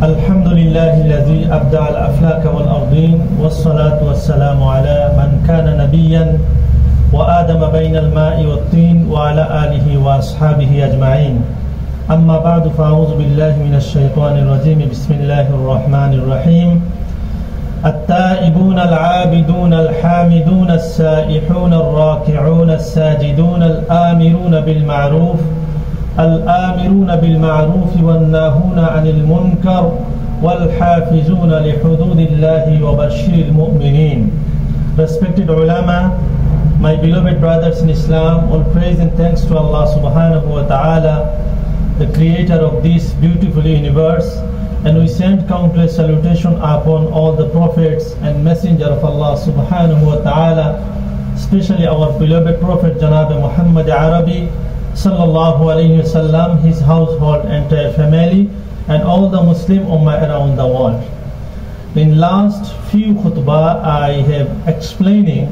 الحمد لله الذي أبدع الأفلاك والأرضين والصلاة والسلام على من كان نبيا وآدم بين الماء والطين وعلى آله وأصحابه أجمعين. أما بعد فأعوذ بالله من الشيطان الرجيم. بسم الله الرحمن الرحيم. التائبون العابدون الحامدون السائحون الراكعون الساجدون الآمرون بالمعروف والناهون عن المنكر والحافظون لحدود الله وبشر المؤمنين. Respected ulama, my beloved brothers in Islam, all praise and thanks to Allah subhanahu wa ta'ala, the creator of this beautiful universe, and we send countless salutation upon all the prophets and messenger of Allah subhanahu wa ta'ala, especially our beloved prophet Janab Muhammad Arabi sallallahu alayhi wasallam, his household, entire family, and all the Muslim ummah around the world. In last few khutbah I have explaining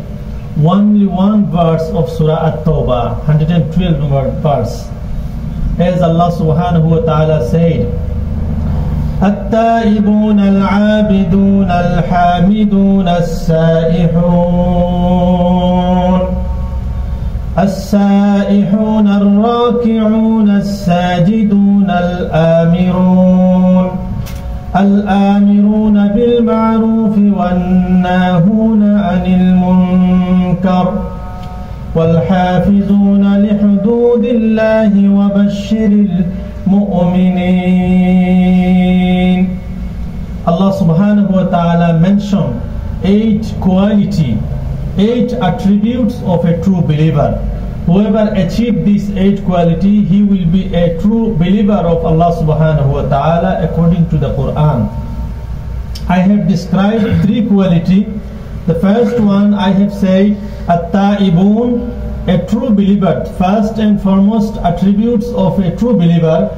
only one verse of Surah At-Tawbah, 112 verse. As Allah subhanahu wa ta'ala said, التائبون العابدون الحامدون السائحون الراكعون الساجدون الآمرون بالمعروف والناهون عن المنكر والحافظون لحدود الله وبشر المؤمنين. Allah subhanahu wa ta'ala mentioned 8 attributes of a true believer. Whoever achieves these 8 qualities, he will be a true believer of Allah subhanahu wa ta'ala according to the Quran. I have described 3 qualities. The first one I have said, At-Ta'ibun, a true believer. First and foremost attributes of a true believer,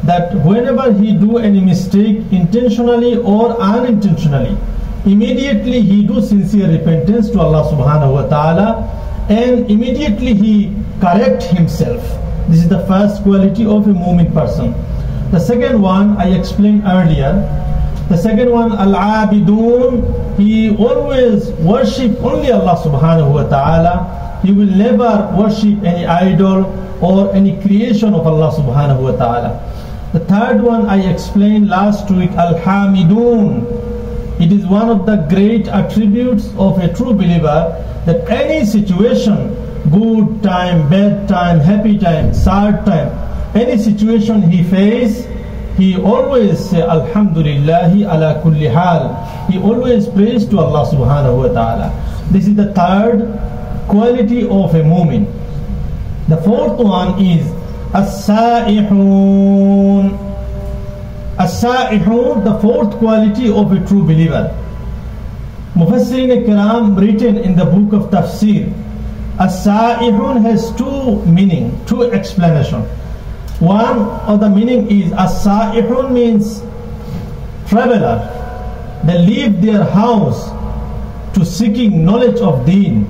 that whenever he do any mistake, intentionally or unintentionally, immediately he do sincere repentance to Allah subhanahu wa ta'ala, and immediately he correct himself. This is the first quality of a mu'min person. The second one I explained earlier. The second one, al-abidun, he always worship only Allah subhanahu wa ta'ala. He will never worship any idol or any creation of Allah subhanahu wa ta'ala. The third one I explained last week, al-hamidun. It is one of the great attributes of a true believer, that any situation, good time, bad time, happy time, sad time, any situation he face, he always say Alhamdulillahi ala kulli hal. He always prays to Allah subhanahu wa ta'ala. This is the third quality of a mu'min. The fourth one is as-sa'ihun. As-sa'ihun, the fourth quality of a true believer. Mufassirin Kiram written in the book of Tafsir, as-sa'ihun has 2 meaning, 2 explanation. One of the meaning is as-sa'ihun means traveler. They leave their house to seeking knowledge of deen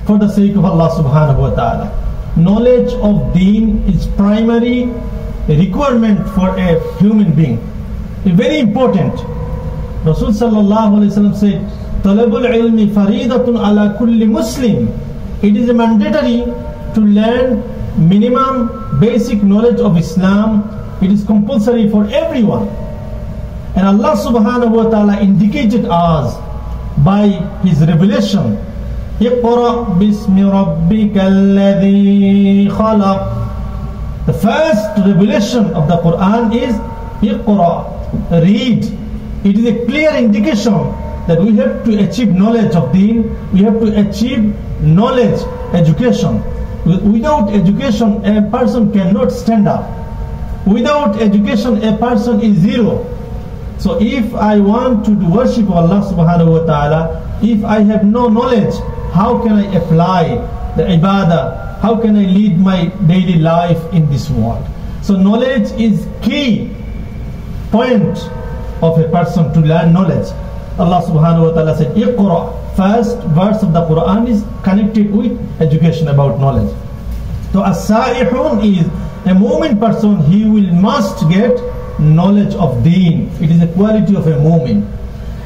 for the sake of Allah subhanahu wa ta'ala. Knowledge of deen is primary requirement for a human being. It's very important. Rasul sallallahu alayhi wa sallam said, Talabul ilmi faridatun ala kulli muslim. It is mandatory to learn minimum basic knowledge of Islam. It is compulsory for everyone. And Allah subhanahu wa ta'ala indicated us by His revelation. Iqra bismi rabbika alladhi khalaq. The first revelation of the Quran is Iqra, read. It is a clear indication that we have to achieve knowledge of deen, we have to achieve knowledge, education. Without education, a person cannot stand up. Without education, a person is zero. So if I want to worship Allah subhanahu wa ta'ala, if I have no knowledge, how can I apply the ibadah? How can I lead my daily life in this world? So knowledge is key point of a person to learn knowledge. Allah subhanahu wa ta'ala said, Iqra. First verse of the Quran is connected with education about knowledge. So as-sa'ihun is a mu'min person, he will must get knowledge of deen. It is a quality of a mu'min.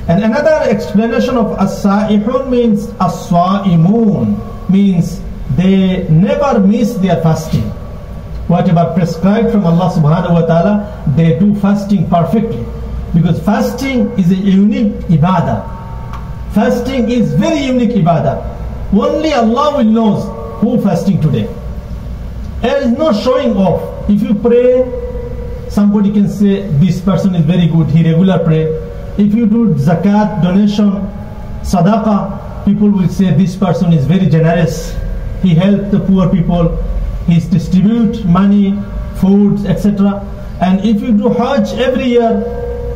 And another explanation of as-sa'ihun means as-sa'imun, means they never miss their fasting. Whatever prescribed from Allah subhanahu wa ta'ala, they do fasting perfectly. Because fasting is a unique ibadah. Fasting is very unique ibadah. Only Allah will knows who fasting today. There is no showing off. If you pray, somebody can say this person is very good, he regular pray. If you do zakat, donation, sadaqah, people will say this person is very generous. He helped the poor people. He distribute money, foods, etc. And if you do Hajj every year,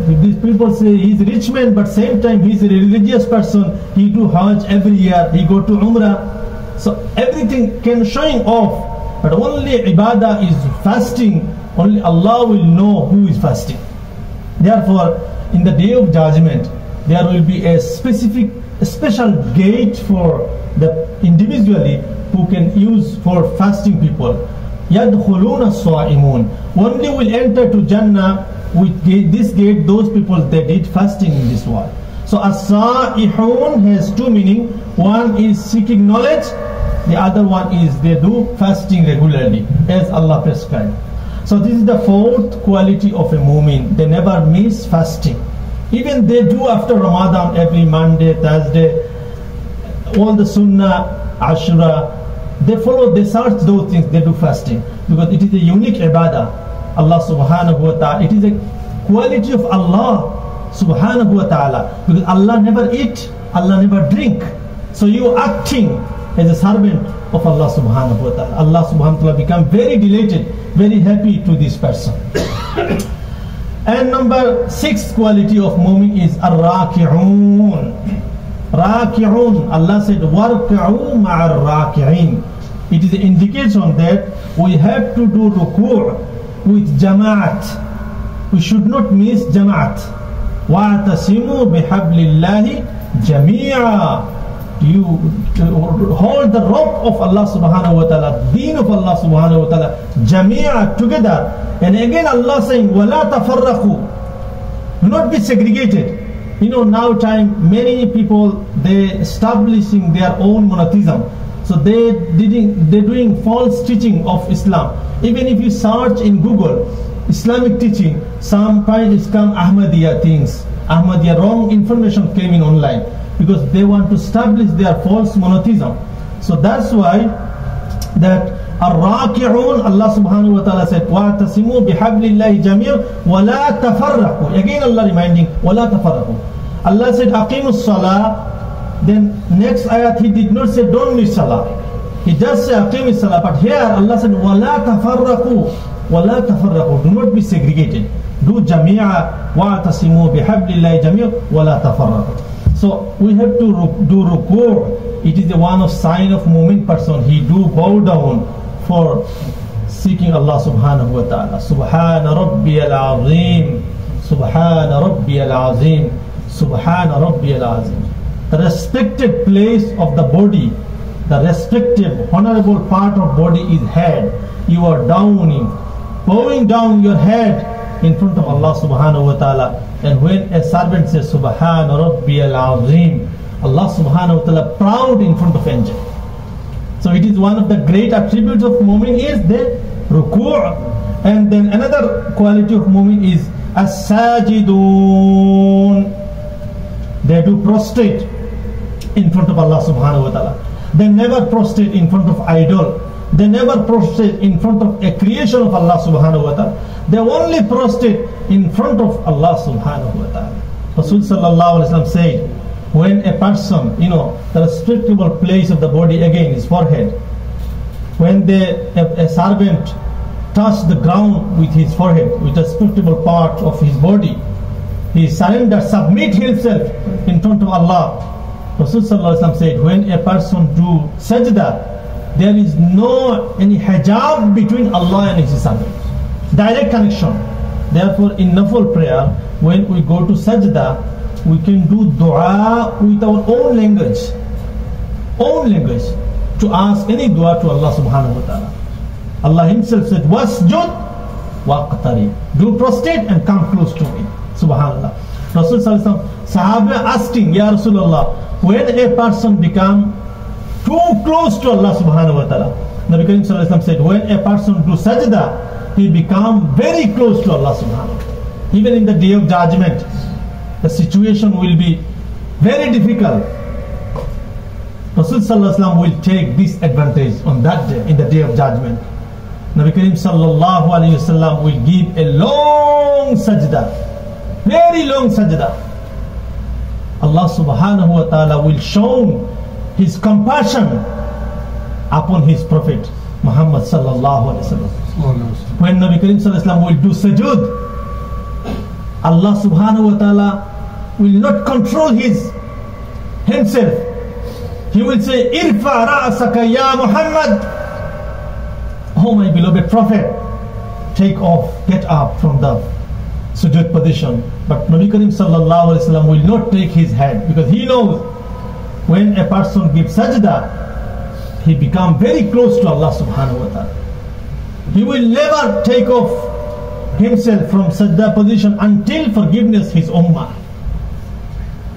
these people say he's a rich man, but same time he's a religious person. He do Hajj every year. He go to Umrah. So everything can showing off, but only ibadah is fasting. Only Allah will know who is fasting. Therefore, in the day of judgment, there will be a special gate for the individually who can use for fasting people. يَدْخُلُونَ الصَّائِمُونَ. Only will enter to Jannah with this gate those people that did fasting in this world. So as-sa'ihun has two meaning. One is seeking knowledge, the other one is they do fasting regularly as Allah prescribed. So this is the fourth quality of a mu'min. They never miss fasting. Even they do after Ramadan every Monday, Thursday, all the Sunnah, Ashura, they follow, they search those things, they do fasting. Because it is a unique ibadah. Allah subhanahu wa ta'ala, it is a quality of Allah subhanahu wa ta'ala. Because Allah never eat, Allah never drink. So you acting as a servant of Allah subhanahu wa ta'ala. Allah subhanahu wa ta'ala become very delighted, very happy to this person. And number 6th quality of mu'min is ar-raki'un. Raki'un, Allah said, warka'u ma'ar raki'in. It is an indication that we have to do ruku' with jama'at. We should not miss jama'at. وَاعْتَصِمُوا بِحَبْلِ اللَّهِ جَمِيعًا. You hold the rope of Allah subhanahu wa ta'ala, deen of Allah subhanahu wa ta'ala, jami'a, together. And again Allah saying, وَلَا تَفَرَّقُوا. Do not be segregated. You know, now time many people, they establishing their own monotheism. So they're doing false teaching of Islam. Even if you search in Google Islamic teaching, sometimes come Ahmadiyya things, Ahmadiyya wrong information came in online, because they want to establish their false monotheism. So that's why that ar-raki'un, Allah subhanahu wa ta'ala said, وَاعْتَصِمُوا بِحَبْلِ اللَّهِ جَمِيعًا وَلَا تَفَرَّقُوا. Again Allah reminding, وَلَا تَفَرَّقُوا. Allah said, أَقِيمُوا الصَّلَاةِ. Then next ayat He did not say don't miss salah. He just said أَقِيمُوا الصَّلَاةِ. But here Allah said, وَلَا تَفَرَّقُوا. وَلَا تَفَرَّقُوا. Do not be segregated. Do جَمِيعًا وَاعْتَصِمُوا بِحَبْلِ اللَّهِ جَمِيعًا وَلَا تَفَرَّقُوا. So we have to do ruku'. It is the one of sign of mu'min person. He do bow down for seeking Allah subhanahu wa ta'ala. Subhana rabbiyal azim. Subhana rabbiyal azim. Subhana rabbiyal azim. The respected place of the body, the respective honorable part of body is head. You are downing, bowing down your head in front of Allah subhanahu wa ta'ala. And when a servant says Subhana Rabbiyal Azim, Allah subhanahu wa ta'ala proud in front of angel. So it is one of the great attributes of mu'min is the ruku'. And then another quality of mu'min is as-sajidun. They do prostrate in front of Allah subhanahu wa ta'ala. They never prostrate in front of idol. They never prostrate in front of a creation of Allah subhanahu wa ta'ala. They only prostrate in front of Allah subhanahu wa ta'ala. Rasul sallallahu alaihi wasallam said, when a person, the respectable place of the body again is forehead. When a servant touch the ground with his forehead, with the respectable part of his body, he surrenders, submit himself in front of Allah. Rasul sallallahu alaihi wasallam said, when a person do sajda, there is no any hijab between Allah and His servant. Direct connection. Therefore, in nafil prayer, when we go to sajda, we can do dua with our own language. To ask any dua to Allah subhanahu wa ta'ala. Allah Himself said, wasjud waqtari. Do prostrate and come close to me. Subhanallah. Rasul sallallahu alaihi wasallam, Sahaba asking, Ya Rasulullah, when a person become too close to Allah subhanahu wa ta'ala, Nabi Karim sallallahu alaihi wasallam said, when a person do sajda, he become very close to Allah subhanahu wa ta'ala. Even in the day of judgment, the situation will be very difficult. Rasul sallallahu alaihi wasallam will take this advantage on that day, in the day of judgment. Nabi Karim sallallahu alaihi wasallam will give a long sajda, very long sajda. Allah subhanahu wa ta'ala will show His compassion upon His Prophet Muhammad sallallahu alaihi wasallam. When Nabi Karim sallallahu alaihi wasallam will do sujood, Allah subhanahu wa ta'ala will not control himself. He will say, Irfa ra'asaka ya Muhammad. Oh my beloved Prophet, take off, get up from the sujood position. But Nabi Karim sallallahu alaihi wasallam will not take his head, because he knows when a person gives sajda, he becomes very close to Allah subhanahu wa ta'ala. He will never take off himself from sajda position until forgiveness his ummah.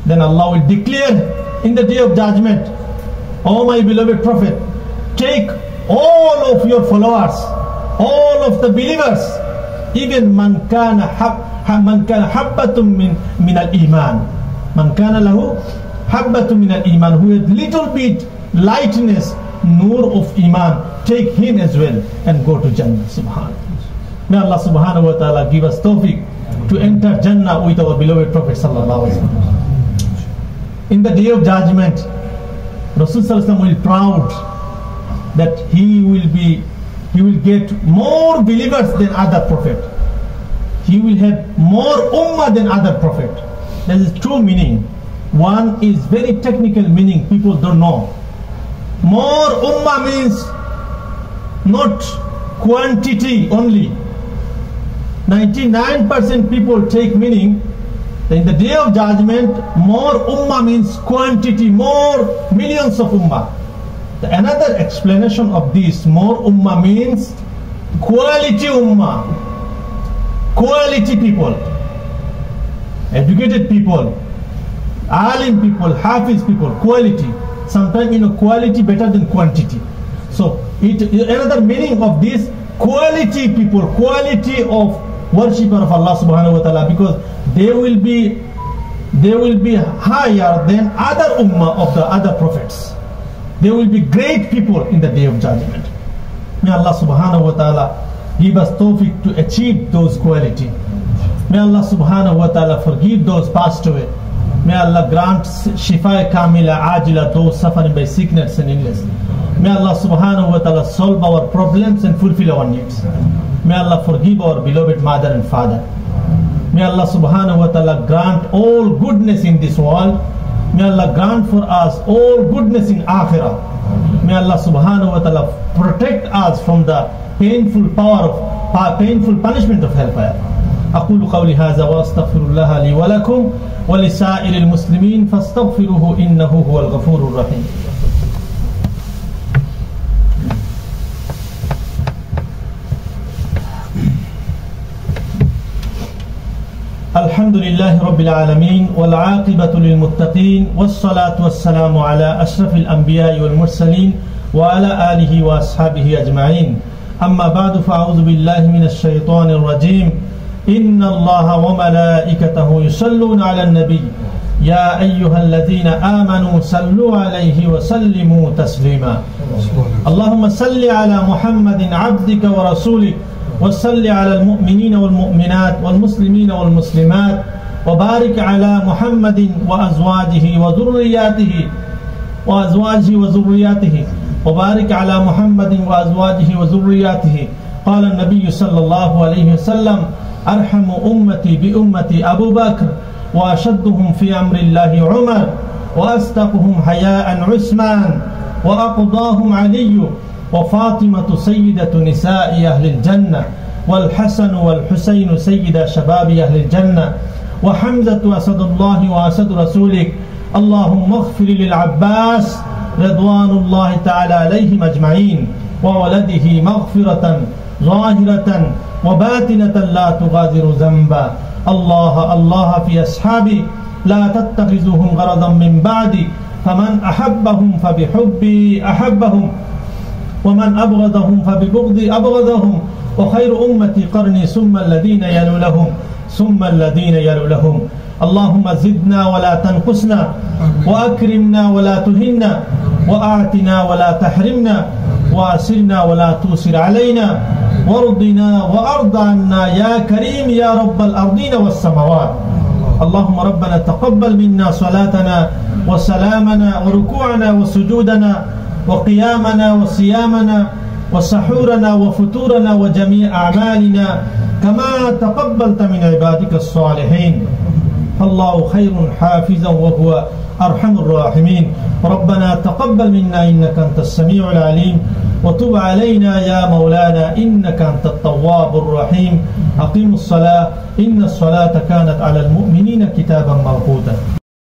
Then Allah will declare in the day of judgment, oh my beloved Prophet, take all of your followers, all of the believers, even man kana habbatun min al-iman, man kana lahu habbatun min al-iman, who had little bit lightness, nur of iman, take him as well and go to Jannah. Subhanallah. May Allah subhanahu wa ta'ala give us tawfiq to enter Jannah with our beloved Prophet sallallahu alaihi wasallam. In the day of judgment, Rasul sallallahu alaihi wasallam will be proud that he will get more believers than other prophet. He will have more ummah than other prophet. There is two meaning. One is very technical meaning, people don't know. More ummah means not quantity only. 99% people take meaning that in the day of judgment, more ummah means quantity, more millions of ummah. Another explanation of this, more ummah means quality ummah, quality people, educated people, alim people, hafiz people, quality. Sometimes quality better than quantity. So another meaning of this, quality people, quality of worshipper of Allah subhanahu wa ta'ala, because they will be higher than other ummah of the other prophets. They will be great people in the day of judgment. May Allah subhanahu wa ta'ala give us tawfiq to achieve those quality. May Allah subhanahu wa ta'ala forgive those passed away. May Allah grant shifa kamila ajila those suffering by sickness and illness. May Allah subhanahu wa ta'ala solve our problems and fulfill our needs. May Allah forgive our beloved mother and father. May Allah subhanahu wa ta'ala grant all goodness in this world. May Allah grant for us all goodness in akhirah. May Allah subhanahu wa ta'ala protect us from the painful punishment of hellfire. أقول قولي هذا وأستغفر الله لي ولكم ولسائر المسلمين فاستغفروه إنه هو الغفور الرحيم. الحمد لله رب العالمين والعاقبة للمتقين والصلاة والسلام على أشرف الأنبياء والمرسلين وعلى آله وأصحابه أجمعين. أما بعد فأعوذ بالله من الشيطان الرجيم. إن الله وملائكته يصلون على النبي يا أيها الذين آمنوا صلوا عليه وسلموا تسليما. اللهم صل على محمد عبدك ورسولك وصل على المؤمنين والمؤمنات والمسلمين والمسلمات وبارك على محمد وأزواجه وذرياته وبارك على محمد وأزواجه وذرياته. قال النبي صلى الله عليه وسلم أرحم أمتي بأمتي أبو بكر وأشدهم في أمر الله عمر وأصدقهم حياء عثمان وأقضاهم علي وفاطمة سيدة نساء أهل الجنة والحسن والحسين سيد شباب أهل الجنة وحمزة أسد الله وأسد رسولك. اللهم اغفر للعباس رضوان الله تعالى عليهم أجمعين وولده مغفرة ظاهرة وباطنة لا تغادر ذنبا. الله الله في أصحابي لا تتخذوهم غرضا من بعدي فمن أحبهم فبحبي أحبهم ومن أبغضهم فببغضي أبغضهم وخير أمتي قرني ثم الذين يلونهم ثم الذين يلونهم. اللهم زدنا ولا تنقصنا وأكرمنا ولا تهنا وأعطنا ولا تحرمنا وأسرنا ولا تؤسر علينا وارضنا وأرض عنا يا كريم يا رب الأرضين والسماوات. اللهم ربنا تقبل منا صلاتنا وسلامنا وركوعنا وسجودنا وقيامنا وصيامنا وسحورنا وفطورنا وجميع أعمالنا كما تقبلت من عبادك الصالحين. الله خير حافظا وهو أرحم الراحمين. ربنا تقبل منا إنك أنت السميع العليم وتب علينا يا مولانا إنك أنت التواب الرحيم. أقيموا الصلاة إن الصلاة كانت على المؤمنين كتابا موقوتا.